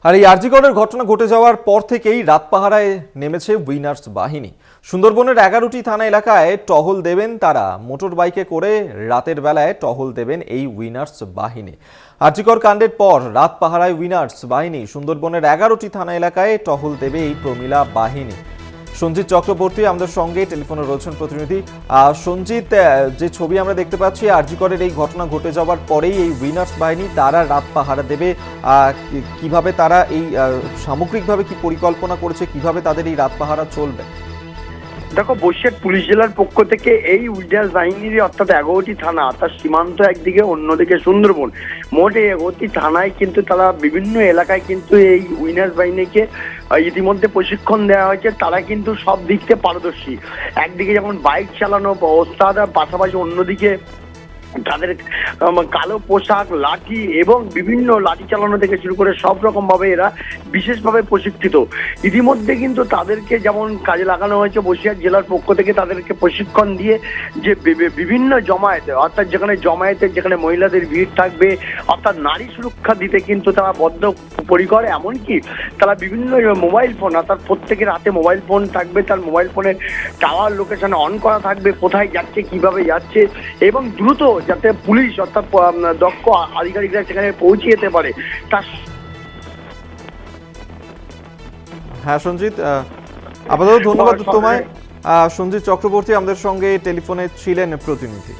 আর এই আরজিকরের ঘটনা ঘটে যাওয়ার পর থেকেই রাত পাহারায় নেমেছে উইনার্স বাহিনী। সুন্দরবনের 11টি থানা এলাকায় টহল দেবেন তারা। মোটর বাইকে করে রাতের বেলায় টহল দেবেন এই উইনার্স বাহিনী। আরজিকর কাণ্ডের পর রাত পাহারায় উইনার্স বাহিনী সুন্দরবনের 11টি থানা এলাকায় টহল দেবে এই প্রমিলা বাহিনী। সঞ্জিত চক্রবর্তী আমাদের সঙ্গে টেলিফোনে রয়েছেন প্রতিনিধি। সঞ্জিত, যে ছবি আমরা দেখতে পাচ্ছি আরজিকরের এই ঘটনা ঘটে যাওয়ার পরেই এই উইনার্স বাহিনী তারা রাত পাহারা দেবে, কিভাবে তারা এই সামগ্রিকভাবে কি পরিকল্পনা করেছে, কিভাবে তাদের এই রাত পাহারা চলবে? দেখো, বসিরহাট পুলিশ জেলার পক্ষ থেকে এই উইনার্স বাহিনীর অর্থাৎ 11টি থানা, তার সীমান্ত একদিকে অন্যদিকে সুন্দরবন, মোট 11টি থানায় কিন্তু তারা বিভিন্ন এলাকায় কিন্তু এই উইনার্স বাহিনীকে ইতিমধ্যে প্রশিক্ষণ দেওয়া হয়েছে। তারা কিন্তু সব দিক থেকে পারদর্শী। একদিকে যেমন বাইক চালানো ওস্তাদ, পাশাপাশি অন্যদিকে তাদের কালো পোশাক, লাঠি এবং বিভিন্ন লাঠি চালানো থেকে শুরু করে সব রকম ভাবে এরা বিশেষভাবে প্রশিক্ষিত। ইতিমধ্যে কিন্তু তাদেরকে যেমন কাজে লাগানো হয়েছে বসিরহাট জেলার পক্ষ থেকে, তাদেরকে প্রশিক্ষণ দিয়ে যে বিভিন্ন জমায়েতে, অর্থাৎ যেখানে মহিলাদের ভিড় থাকবে, অর্থাৎ নারী সুরক্ষা দিতে কিন্তু তারা বদ্ধপরিকর। এমনকি তারা বিভিন্ন মোবাইল ফোন, অর্থাৎ প্রত্যেকের হাতে মোবাইল ফোন থাকবে, তার মোবাইল ফোনের টাওয়ার লোকেশন অন করা থাকবে, কোথায় যাচ্ছে, কিভাবে যাচ্ছে, এবং দ্রুত যাতে পুলিশ অর্থাৎ দক্ষ আধিকারিকরা সেখানে পৌঁছে যেতে পারে তার। হ্যাঁ সঞ্জিত, আপাতত ধন্যবাদ তোমায়। সঞ্জিত চক্রবর্তী আমাদের সঙ্গে টেলিফোনে ছিলেন প্রতিনিধি।